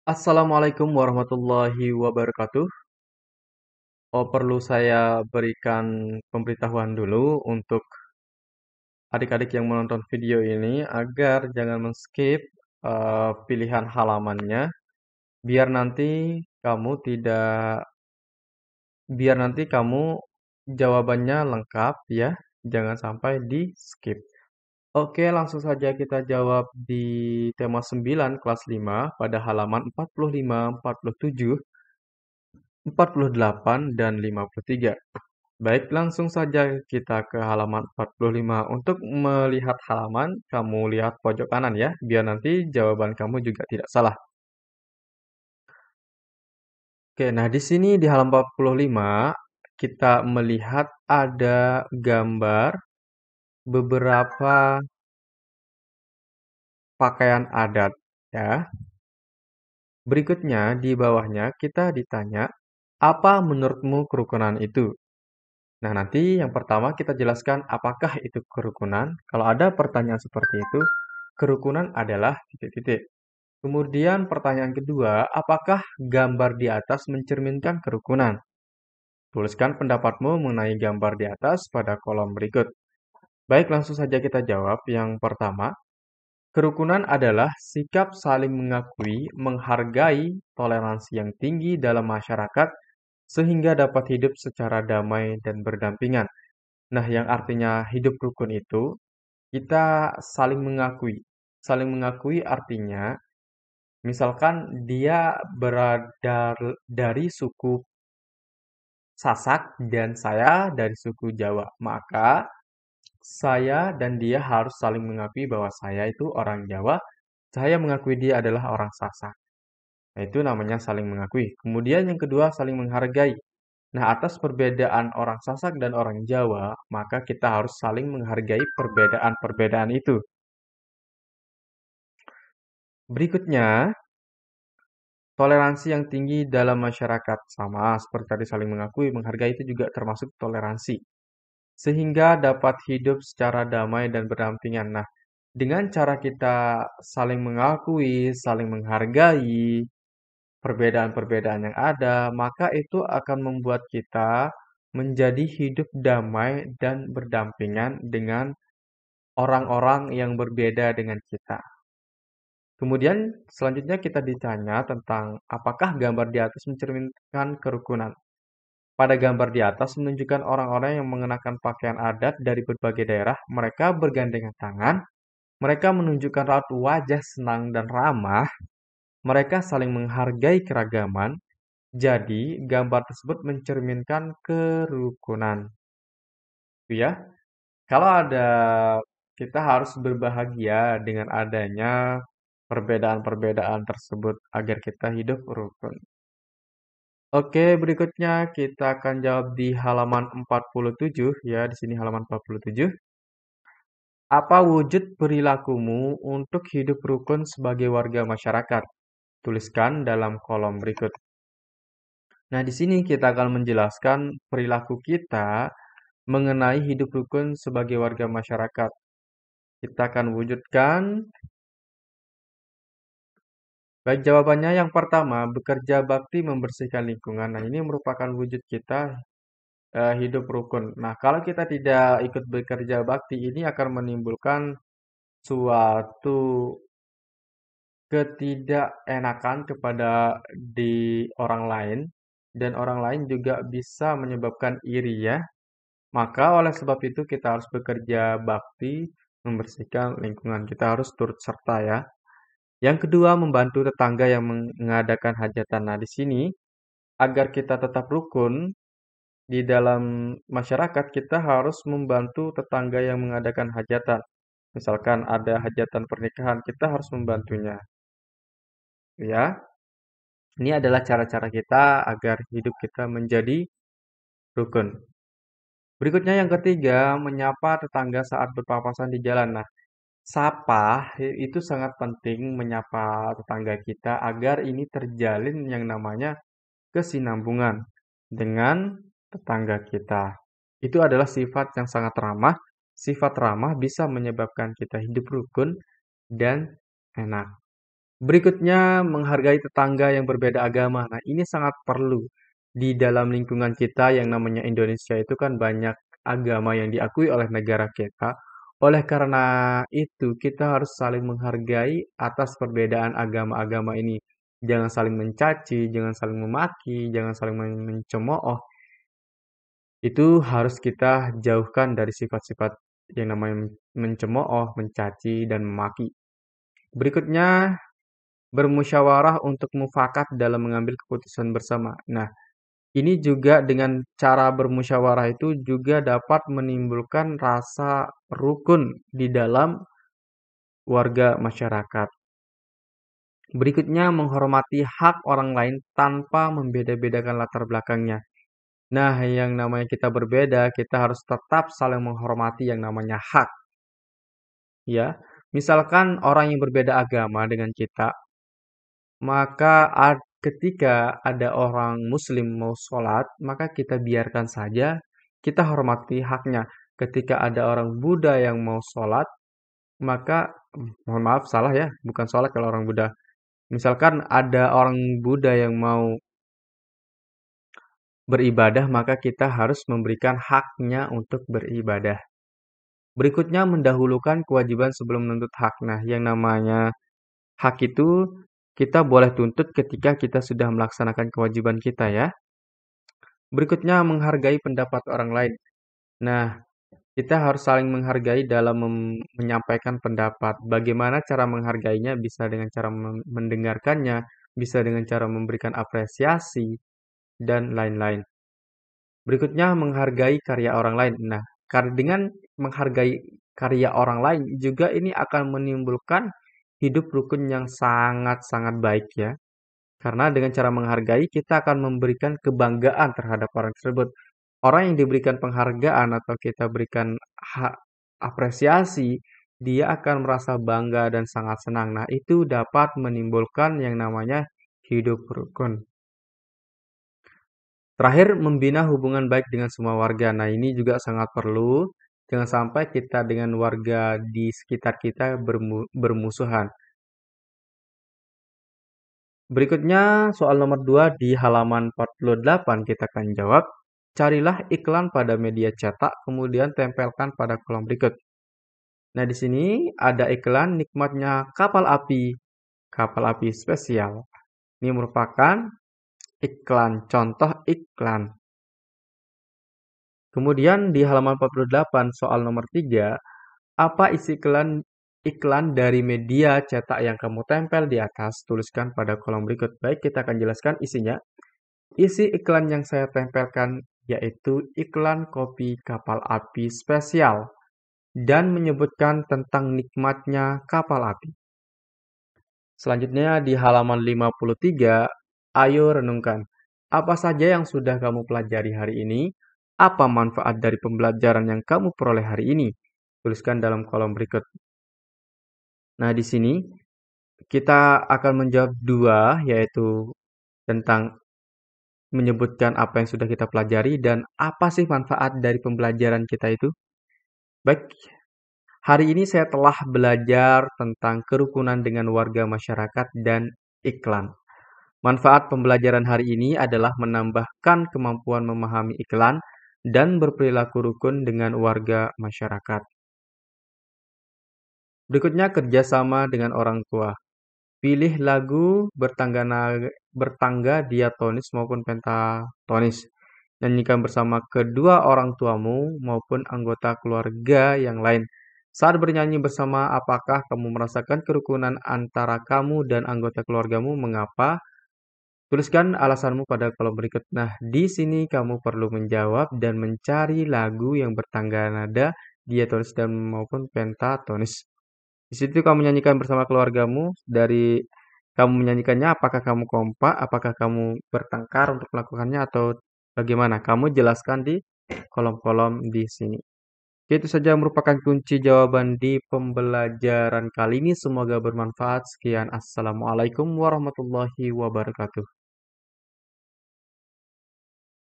Assalamualaikum warahmatullahi wabarakatuh. Perlu saya berikan pemberitahuan dulu untuk adik-adik yang menonton video ini agar jangan men-skip pilihan halamannya, biar nanti kamu tidak, biar nanti kamu jawabannya lengkap ya, jangan sampai di-skip. Oke, langsung saja kita jawab di tema 9 kelas 5 pada halaman 45, 47, 48, dan 53. Baik, langsung saja kita ke halaman 45. Untuk melihat halaman, kamu lihat pojok kanan ya, biar nanti jawaban kamu juga tidak salah. Oke, nah di sini di halaman 45, kita melihat ada gambar beberapa pakaian adat ya. Berikutnya di bawahnya kita ditanya, apa menurutmu kerukunan itu? Nah, nanti yang pertama kita jelaskan apakah itu kerukunan. Kalau ada pertanyaan seperti itu, kerukunan adalah titik-titik. Kemudian pertanyaan kedua, apakah gambar di atas mencerminkan kerukunan? Tuliskan pendapatmu mengenai gambar di atas pada kolom berikut. Baik, langsung saja kita jawab. Yang pertama, kerukunan adalah sikap saling mengakui, menghargai, toleransi yang tinggi dalam masyarakat, sehingga dapat hidup secara damai dan berdampingan. Nah, yang artinya hidup rukun itu, kita saling mengakui. Saling mengakui artinya, misalkan dia berada dari suku Sasak dan saya dari suku Jawa, maka saya dan dia harus saling mengakui bahwa saya itu orang Jawa, saya mengakui dia adalah orang Sasak. Nah, itu namanya saling mengakui. Kemudian yang kedua, saling menghargai. Nah, atas perbedaan orang Sasak dan orang Jawa, maka kita harus saling menghargai perbedaan-perbedaan itu. Berikutnya, toleransi yang tinggi dalam masyarakat. Sama seperti tadi saling mengakui, menghargai itu juga termasuk toleransi. Sehingga dapat hidup secara damai dan berdampingan. Nah, dengan cara kita saling mengakui, saling menghargai perbedaan-perbedaan yang ada, maka itu akan membuat kita menjadi hidup damai dan berdampingan dengan orang-orang yang berbeda dengan kita. Kemudian selanjutnya kita ditanya tentang apakah gambar di atas mencerminkan kerukunan. Pada gambar di atas menunjukkan orang-orang yang mengenakan pakaian adat dari berbagai daerah. Mereka bergandengan tangan, mereka menunjukkan raut wajah senang dan ramah, mereka saling menghargai keragaman. Jadi, gambar tersebut mencerminkan kerukunan. Itu ya. Kalau ada kita harus berbahagia dengan adanya perbedaan-perbedaan tersebut agar kita hidup rukun. Oke, berikutnya kita akan jawab di halaman 47 ya, di sini halaman 47. Apa wujud perilakumu untuk hidup rukun sebagai warga masyarakat? Tuliskan dalam kolom berikut. Nah, di sini kita akan menjelaskan perilaku kita mengenai hidup rukun sebagai warga masyarakat. Kita akan wujudkan. Baik, jawabannya yang pertama, bekerja bakti membersihkan lingkungan. Nah, ini merupakan wujud kita hidup rukun. Nah, kalau kita tidak ikut bekerja bakti, ini akan menimbulkan suatu ketidakenakan kepada di orang lain, dan orang lain juga bisa menyebabkan iri ya. Maka oleh sebab itu kita harus bekerja bakti membersihkan lingkungan. Kita harus turut serta ya. Yang kedua, membantu tetangga yang mengadakan hajatan. Nah, di sini agar kita tetap rukun di dalam masyarakat, kita harus membantu tetangga yang mengadakan hajatan. Misalkan ada hajatan pernikahan, kita harus membantunya. Ya, ini adalah cara-cara kita agar hidup kita menjadi rukun. Berikutnya yang ketiga, menyapa tetangga saat berpapasan di jalan. Nah, sapa itu sangat penting menyapa tetangga kita agar ini terjalin yang namanya kesinambungan dengan tetangga kita. Itu adalah sifat yang sangat ramah. Sifat ramah bisa menyebabkan kita hidup rukun dan enak. Berikutnya, menghargai tetangga yang berbeda agama. Nah, ini sangat perlu di dalam lingkungan kita yang namanya Indonesia itu kan banyak agama yang diakui oleh negara kita. Oleh karena itu, kita harus saling menghargai atas perbedaan agama-agama ini. Jangan saling mencaci, jangan saling memaki, jangan saling mencemooh. Itu harus kita jauhkan dari sifat-sifat yang namanya mencemooh, mencaci, dan memaki. Berikutnya, bermusyawarah untuk mufakat dalam mengambil keputusan bersama. Nah, ini juga dengan cara bermusyawarah itu juga dapat menimbulkan rasa rukun di dalam warga masyarakat. Berikutnya, menghormati hak orang lain tanpa membeda-bedakan latar belakangnya. Nah, yang namanya kita berbeda, kita harus tetap saling menghormati yang namanya hak, ya. Misalkan orang yang berbeda agama dengan kita, maka ketika ada orang Muslim mau sholat, maka kita biarkan saja, kita hormati haknya. Ketika ada orang Buddha yang mau sholat, maka mohon maaf salah ya, bukan sholat kalau orang Buddha. Misalkan ada orang Buddha yang mau beribadah, maka kita harus memberikan haknya untuk beribadah. Berikutnya mendahulukan kewajiban sebelum menuntut hak. Nah, yang namanya hak itu kita boleh tuntut ketika kita sudah melaksanakan kewajiban kita ya. Berikutnya menghargai pendapat orang lain. Nah, kita harus saling menghargai dalam menyampaikan pendapat. Bagaimana cara menghargainya? Bisa dengan cara mendengarkannya, bisa dengan cara memberikan apresiasi, dan lain-lain. Berikutnya menghargai karya orang lain. Nah, dengan menghargai karya orang lain juga ini akan menimbulkan hidup rukun yang sangat-sangat baik ya. Karena dengan cara menghargai, kita akan memberikan kebanggaan terhadap orang tersebut. Orang yang diberikan penghargaan atau kita berikan apresiasi, dia akan merasa bangga dan sangat senang. Nah, itu dapat menimbulkan yang namanya hidup rukun. Terakhir, membina hubungan baik dengan semua warga. Nah, ini juga sangat perlu. Jangan sampai kita dengan warga di sekitar kita bermusuhan. Berikutnya soal nomor 2 di halaman 48 kita akan jawab. Carilah iklan pada media cetak, kemudian tempelkan pada kolom berikut. Nah, di sini ada iklan nikmatnya kapal api spesial. Ini merupakan iklan, contoh iklan. Kemudian di halaman 48 soal nomor 3, apa isi iklan dari media cetak yang kamu tempel di atas? Tuliskan pada kolom berikut. Baik, kita akan jelaskan isinya. Isi iklan yang saya tempelkan yaitu iklan kopi kapal api spesial dan menyebutkan tentang nikmatnya kapal api. Selanjutnya di halaman 53, ayo renungkan. Apa saja yang sudah kamu pelajari hari ini? Apa manfaat dari pembelajaran yang kamu peroleh hari ini? Tuliskan dalam kolom berikut. Nah, di sini kita akan menjawab dua, yaitu tentang menyebutkan apa yang sudah kita pelajari dan apa sih manfaat dari pembelajaran kita itu. Baik, hari ini saya telah belajar tentang kerukunan dengan warga masyarakat dan iklan. Manfaat pembelajaran hari ini adalah menambahkan kemampuan memahami iklan dan berperilaku rukun dengan warga masyarakat. Berikutnya kerjasama dengan orang tua. Pilih lagu bertangga diatonis maupun pentatonis. Nyanyikan bersama kedua orang tuamu maupun anggota keluarga yang lain. Saat bernyanyi bersama, apakah kamu merasakan kerukunan antara kamu dan anggota keluargamu? Mengapa? Tuliskan alasanmu pada kolom berikut. Nah, di sini kamu perlu menjawab dan mencari lagu yang bertangga nada diatonis dan maupun pentatonis. Di situ kamu nyanyikan bersama keluargamu. Dari kamu menyanyikannya, apakah kamu kompak, apakah kamu bertengkar untuk melakukannya, atau bagaimana? Kamu jelaskan di kolom-kolom di sini. Itu saja merupakan kunci jawaban di pembelajaran kali ini. Semoga bermanfaat. Sekian, Assalamualaikum warahmatullahi wabarakatuh.